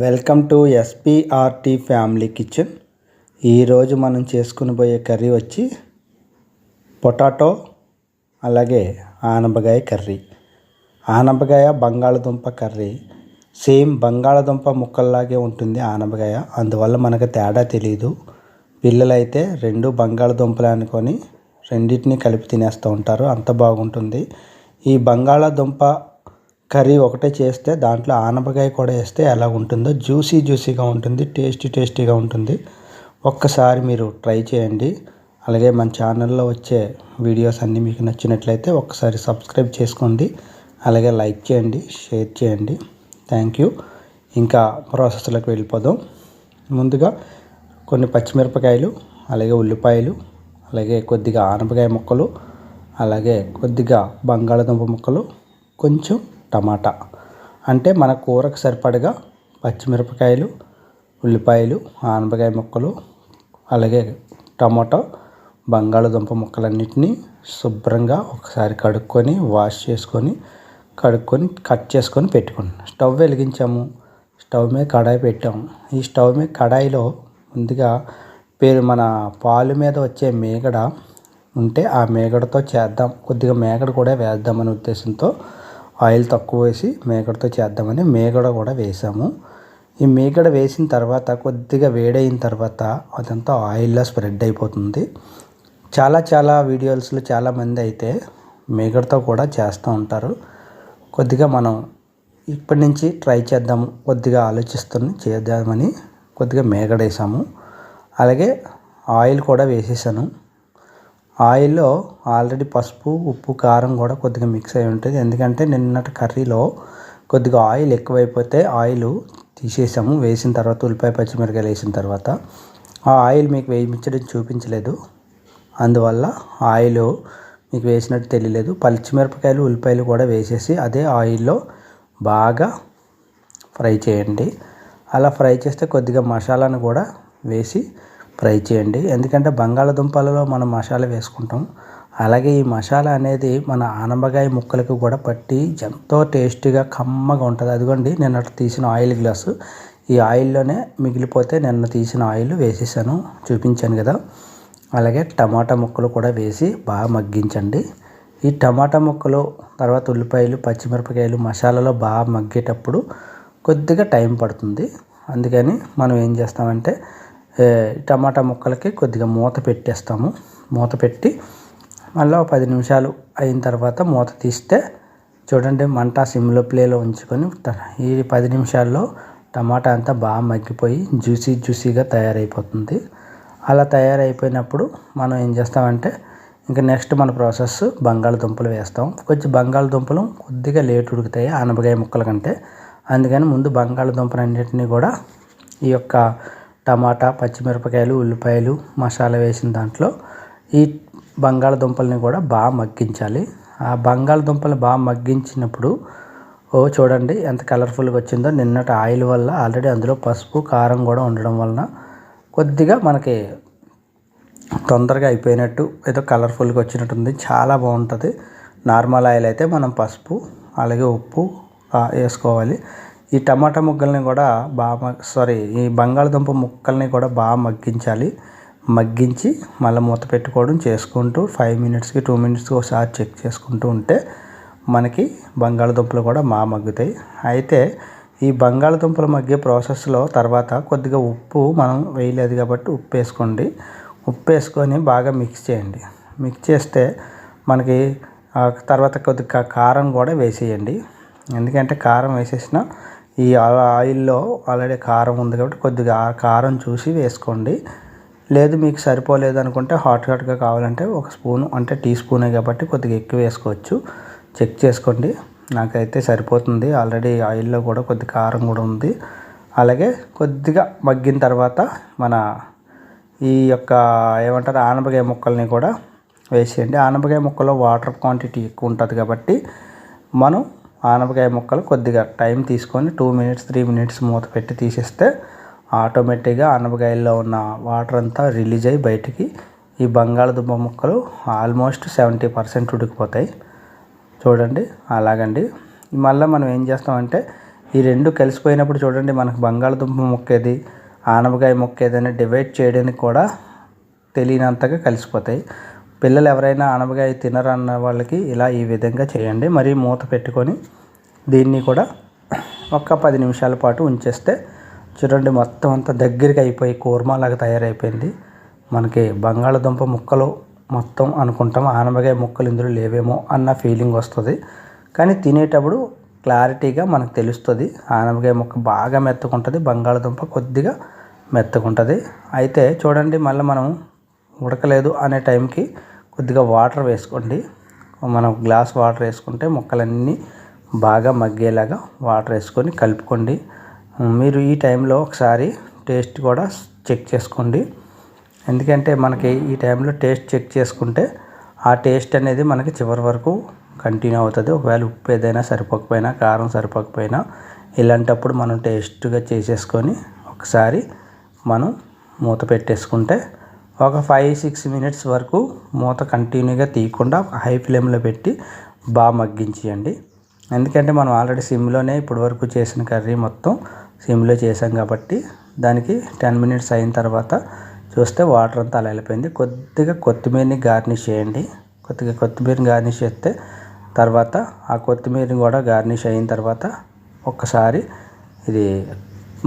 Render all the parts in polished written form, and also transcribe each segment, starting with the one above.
Welcome to SPRT family kitchen. ఈరోజు మనం చేసుకుని పోయే కర్రీ వచ్చి పొటాటో అలాగే ఆనపకాయ కర్రీ. ఆనపకాయ బంగాళదుంప కర్రీ సేమ్ బంగాళదుంప ముక్కల్లాగే ఉంటుంది ఆనపకాయ, అందువల్ల మనకు తేడా తెలియదు. పిల్లలైతే రెండు బంగాళదుంపలు అనుకొని రెండింటిని కలిపి తినేస్తూ ఉంటారు, అంత బాగుంటుంది. ఈ బంగాళదుంప కర్రీ ఒకటే చేస్తే దాంట్లో ఆనపకాయ కూడా వేస్తే ఎలా ఉంటుందో జ్యూసీగా ఉంటుంది, టేస్టీగా ఉంటుంది. ఒక్కసారి మీరు ట్రై చేయండి. అలాగే మన ఛానల్లో వచ్చే వీడియోస్ అన్నీ మీకు నచ్చినట్లయితే ఒక్కసారి సబ్స్క్రైబ్ చేసుకోండి, అలాగే లైక్ చేయండి, షేర్ చేయండి. Thank you. ఇంకా ప్రాసెస్లోకి వెళ్ళిపోదాం. ముందుగా కొన్ని పచ్చిమిరపకాయలు, అలాగే ఉల్లిపాయలు, అలాగే కొద్దిగా ఆనపకాయ ముక్కలు, అలాగే కొద్దిగా బంగాళదుంప ముక్కలు, కొంచెం టమాటా, అంటే మన కూరకు సరిపడగా పచ్చిమిరపకాయలు, ఉల్లిపాయలు, ఆనపకాయ ముక్కలు, అలాగే టమాటో, బంగాళదుంప ముక్కలన్నిటినీ శుభ్రంగా ఒకసారి కడుక్కొని వాష్ చేసుకొని కట్ చేసుకొని పెట్టుకోండి. స్టవ్ వెలిగించాము, స్టవ్ మీద కడాయి పెట్టాము. ఈ స్టవ్ మీద కడాయిలో ముందుగా మన పాలు మీద వచ్చే మేగడ ఉంటే ఆ మేగడతో చేద్దాం, కొద్దిగా మేగడ కూడా వేద్దామనే ఉద్దేశంతో ఆయిల్ తక్కువ వేసి మేగడతో చేద్దామని మేగడ కూడా వేసాము. ఈ మేగడ వేసిన తర్వాత కొద్దిగా వేడైన తర్వాత అదంతా ఆయిల్లో స్ప్రెడ్ అయిపోతుంది. చాలా వీడియోస్లో చాలామంది అయితే మేగడతో కూడా చేస్తూ ఉంటారు. కొద్దిగా మనం ఇప్పటి నుంచి ట్రై చేద్దాము, కొద్దిగా చేద్దామని కొద్దిగా మేగడ వేసాము. అలాగే ఆయిల్ కూడా వేసేసాను. ఆయిల్లో ఆల్రెడీ పసుపు, ఉప్పు, కారం కూడా కొద్దిగా మిక్స్ అయి ఉంటుంది. ఎందుకంటే నిన్నటి కర్రీలో కొద్దిగా ఆయిల్ ఎక్కువైపోతే ఆయిల్ తీసేసాము. వేసిన తర్వాత ఉల్లిపాయ పచ్చిమిరపకాయలు వేసిన తర్వాత ఆ ఆయిల్ మీకు వేయించడం చూపించలేదు, అందువల్ల ఆయిల్ మీకు వేసినట్టు తెలియలేదు. పచ్చిమిరపకాయలు, ఉల్లిపాయలు కూడా వేసేసి అదే ఆయిల్లో బాగా ఫ్రై చేయండి. అలా ఫ్రై చేస్తే కొద్దిగా మసాలాను కూడా వేసి ఫ్రై చేయండి. ఎందుకంటే బంగాళదుంపలలో మనం మసాలా వేసుకుంటాం. అలాగే ఈ మసాలా అనేది మన ఆనపకాయ ముక్కలకు కూడా పట్టి ఎంతో టేస్టీగా కమ్మగా ఉంటుంది. అదిగోండి నిన్న తీసిన ఆయిల్ గ్లాసు, ఈ ఆయిల్లోనే మిగిలిపోతే నిన్న తీసిన ఆయిల్ వేసేసాను, చూపించాను కదా. అలాగే టమాటా ముక్కలు కూడా వేసి బాగా మగ్గించండి. ఈ టమాటా ముక్కలు తర్వాత ఉల్లిపాయలు, పచ్చిమిరపకాయలు మసాలాలో బాగా మగ్గేటప్పుడు కొద్దిగా టైం పడుతుంది. అందుకని మనం ఏం చేస్తామంటే టమాటా ముక్కలకి కొద్దిగా మూత పెట్టేస్తాము. మూత పెట్టి మళ్ళీ 10 నిమిషాలు అయిన తర్వాత మూత తీస్తే చూడండి, మంట సిమ్లో ప్లేలో ఉంచుకొని ఈ 10 నిమిషాల్లో టమాటా అంతా బాగా మగ్గిపోయి జ్యూసీగా తయారైపోతుంది. అలా తయారైపోయినప్పుడు మనం ఏం చేస్తామంటే ఇంకా నెక్స్ట్ మన ప్రాసెస్ బంగాళదుంపలు వేస్తాం. కొంచెం బంగాళదుంపలు కొద్దిగా లేట్ ఉడుకుతాయి ఆనపకాయ ముక్కల కంటే, అందుకని ముందు బంగాళదుంపలన్నింటినీ కూడా ఈ యొక్క టమాటా, పచ్చిమిరపకాయలు, ఉల్లిపాయలు మసాలా వేసిన దాంట్లో ఈ బంగాళదుంపల్ని కూడా బాగా మగ్గించాలి. ఆ బంగాళదుంపలు బాగా మగ్గించినప్పుడు చూడండి ఎంత కలర్ఫుల్గా వచ్చిందో. నిన్నటి ఆయిల్ వల్ల ఆల్రెడీ అందులో పసుపు, కారం కూడా ఉండడం వలన కొద్దిగా మనకి తొందరగా అయిపోయినట్టు, ఏదో కలర్ఫుల్గా వచ్చినట్టుంది, చాలా బాగుంటుంది. నార్మల్ ఆయిల్ అయితే మనం పసుపు అలాగే ఉప్పు వేసుకోవాలి. ఈ టమాటా ముక్కల్ని కూడా ఈ బంగాళదుంప ముక్కల్ని కూడా బాగా మగ్గించాలి. మగ్గించి మళ్ళీ మూత పెట్టుకోవడం చేసుకుంటూ 5 మినిట్స్కి 2 మినిట్స్కి ఒకసారి చెక్ చేసుకుంటూ ఉంటే మనకి బంగాళదుంపలు కూడా బాగా మగ్గుతాయి. అయితే ఈ బంగాళదుంపలు మగ్గే ప్రాసెస్లో తర్వాత కొద్దిగా ఉప్పు మనం వేయలేదు కాబట్టి ఉప్పు వేసుకోండి. ఉప్పు వేసుకొని బాగా మిక్స్ చేయండి. మిక్స్ చేస్తే మనకి తర్వాత కొద్దిగా కారం కూడా వేసేయండి. ఎందుకంటే కారం వేసేసిన ఈ ఆయిల్లో ఆల్రెడీ కారం ఉంది కాబట్టి కొద్దిగా కారం చూసి వేసుకోండి. లేదు మీకు సరిపోలేదు అనుకుంటే హాట్గా కావాలంటే 1 స్పూను, అంటే టీ స్పూనే కాబట్టి కొద్దిగా ఎక్కువ వేసుకోవచ్చు. చెక్ చేసుకోండి. నాకైతే సరిపోతుంది, ఆల్రెడీ ఆయిల్లో కూడా కొద్ది కారం కూడా ఉంది. అలాగే కొద్దిగా మగ్గిన తర్వాత మన ఈ యొక్క ఆనపకాయ ముక్కల్ని కూడా వేసేయండి. ఆనపకాయ ముక్కలో వాటర్ క్వాంటిటీ ఎక్కువ ఉంటుంది కాబట్టి మనం ఆనపకాయ ముక్కలు కొద్దిగా టైం తీసుకొని 2 మినిట్స్ 3 మినిట్స్ మూత పెట్టి తీసేస్తే ఆటోమేటిక్గా ఆనపకాయల్లో ఉన్న వాటర్ అంతా రిలీజ్ అయ్యి బయటికి ఈ బంగాళదుంప ముక్కలు ఆల్మోస్ట్ 70% ఉడికిపోతాయి. చూడండి అలాగండి. మళ్ళీ మనం ఏం చేస్తామంటే ఈ రెండు కలిసిపోయినప్పుడు చూడండి మనకు బంగాళదుంప ముక్క ఏది, ఆనపకాయ ముక్క ఏదని డివైడ్ చేయడానికి కూడా తెలియనంతగా కలిసిపోతాయి. పిల్లలు ఎవరైనా ఆనపకాయ తినరన్న వాళ్ళకి ఇలా ఈ విధంగా చేయండి. మరి మూత పెట్టుకొని దీన్ని కూడా ఒక 10 నిమిషాల పాటు ఉంచేస్తే చూడండి మొత్తం అంతా దగ్గరికి అయిపోయి కూర్మాలాగా తయారైపోయింది. మనకి బంగాళదుంప ముక్కలు మొత్తం అనుకుంటాం, ఆనపకాయ ముక్కలు ఇందులో లేవేమో అన్న ఫీలింగ్ వస్తుంది. కానీ తినేటప్పుడు క్లారిటీగా మనకు తెలుస్తుంది. ఆనపకాయ ముక్క బాగా మెత్తకుంటుంది, బంగాళదుంప కొద్దిగా మెత్తకుంటుంది. అయితే చూడండి మళ్ళీ మనం ఉడకలేదు అనే టైంకి కొద్దిగా వాటర్ వేసుకోండి. మనం గ్లాస్ వాటర్ వేసుకుంటే ముక్కలన్నీ బాగా మగ్గేలాగా వాటర్ వేసుకొని కలుపుకోండి. మీరు ఈ టైంలో ఒకసారి టేస్ట్ కూడా చెక్ చేసుకోండి. ఎందుకంటే మనకి ఈ టైంలో టేస్ట్ చెక్ చేసుకుంటే ఆ టేస్ట్ అనేది మనకి చివరి వరకు కంటిన్యూ అవుతుంది. ఒకవేళ ఉప్పు ఏదైనా సరిపోకపోయినా, కారం సరిపోకపోయినా ఇలాంటప్పుడు మనం టేస్ట్గా చేసేసుకొని ఒకసారి మనం మూత పెట్టేసుకుంటే ఒక 5-6 మినిట్స్ వరకు మూత కంటిన్యూగా తీయకుండా హై ఫ్లేమ్లో పెట్టి బాగా మగ్గించేయండి. ఎందుకంటే మనం ఆల్రెడీ సిమ్లోనే ఇప్పటి వరకు చేసిన కర్రీ మొత్తం సిమ్లో చేసాం కాబట్టి దానికి 10 మినిట్స్ అయిన తర్వాత చూస్తే వాటర్ అంతా అలా వెళ్ళిపోయింది. కొద్దిగా కొత్తిమీరని గార్నిష్ చేయండి. కొద్దిగా కొత్తిమీరని గార్నిష్ చేస్తే తర్వాత ఆ కొత్తిమీరని కూడా గార్నిష్ అయిన తర్వాత ఒక్కసారి ఇది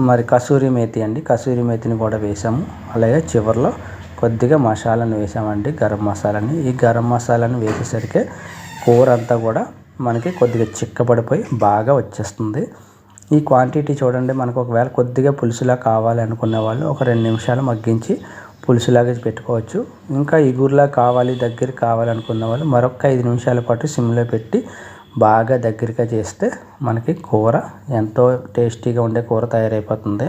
మరి కసూరి మేతి అండి, కసూరి మేతిని కూడా వేసాము. అలాగే చివరిలో కొద్దిగా మసాలాను వేసామండి, గరం మసాలాని. ఈ గరం మసాలాని వేసేసరికి కూర అంతా కూడా మనకి కొద్దిగా చిక్కబడిపోయి బాగా వచ్చేస్తుంది. ఈ క్వాంటిటీ చూడండి, మనకు ఒకవేళ కొద్దిగా పులుసులా కావాలి అనుకునే వాళ్ళు ఒక 2 నిమిషాలు మగ్గించి పులుసులాగా పెట్టుకోవచ్చు. ఇంకా ఇగురులా కావాలి, దగ్గర కావాలనుకున్న వాళ్ళు మరొక 5 నిమిషాల పాటు సిమ్లో పెట్టి బాగా దగ్గరగా చేస్తే మనకి కూర ఎంతో టేస్టీగా ఉండే కూర తయారైపోతుంది.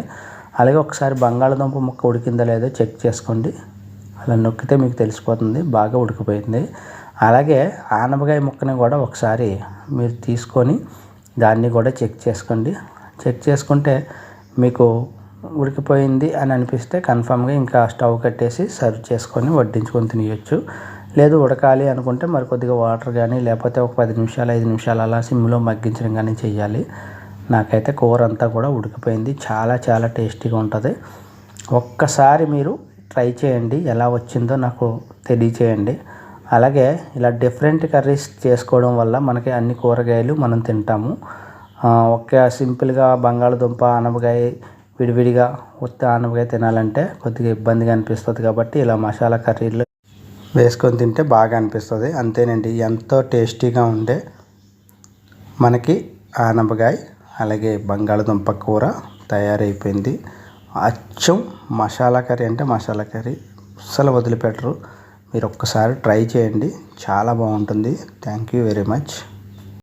అలాగే ఒకసారి బంగాళదుంప ముక్క ఉడికిందో లేదో చెక్ చేసుకోండి. అలా నొక్కితే మీకు తెలిసిపోతుంది బాగా ఉడికిపోయింది. అలాగే ఆనపకాయ ముక్కని కూడా ఒకసారి మీరు తీసుకొని దాన్ని కూడా చెక్ చేసుకోండి. చెక్ చేసుకుంటే మీకు ఉడికిపోయింది అని అనిపిస్తే కన్ఫామ్గా ఇంకా స్టవ్ కట్టేసి సర్వ్ చేసుకొని వడ్డించుకొని తినేయచ్చు. లేదు ఉడకాలి అనుకుంటే మరి కొద్దిగా వాటర్ కానీ లేకపోతే ఒక 10 నిమిషాలు 5 నిమిషాలు అలా సిమ్లో మగ్గించడం కానీ చేయాలి. నాకైతే కూర అంతా కూడా ఉడికిపోయింది. చాలా చాలా టేస్టీగా ఉంటుంది. ఒక్కసారి మీరు ట్రై చేయండి, ఎలా వచ్చిందో నాకు తెలియచేయండి. అలాగే ఇలా డిఫరెంట్ కర్రీస్ చేసుకోవడం వల్ల మనకి అన్ని కూరగాయలు మనం తింటాము. ఒక సింపుల్గా బంగాళదుంప ఆనపకాయ విడివిడిగా ఉత్త ఆనపకాయ తినాలంటే కొద్దిగా ఇబ్బందిగా అనిపిస్తుంది. కాబట్టి ఇలా మసాలా కర్రీలు వేసుకొని తింటే బాగా అనిపిస్తుంది. అంతేనండి, ఎంతో టేస్టీగా ఉండే మనకి ఆనపకాయ అలాగే బంగాళదుంప కూర తయారైపోయింది. అచ్చం మసాలా కర్రీ అంటే మసాలా కర్రీ, అస్సలు వదిలిపెట్టరు. మీరు ఒక్కసారి ట్రై చేయండి, చాలా బాగుంటుంది. Thank you very much.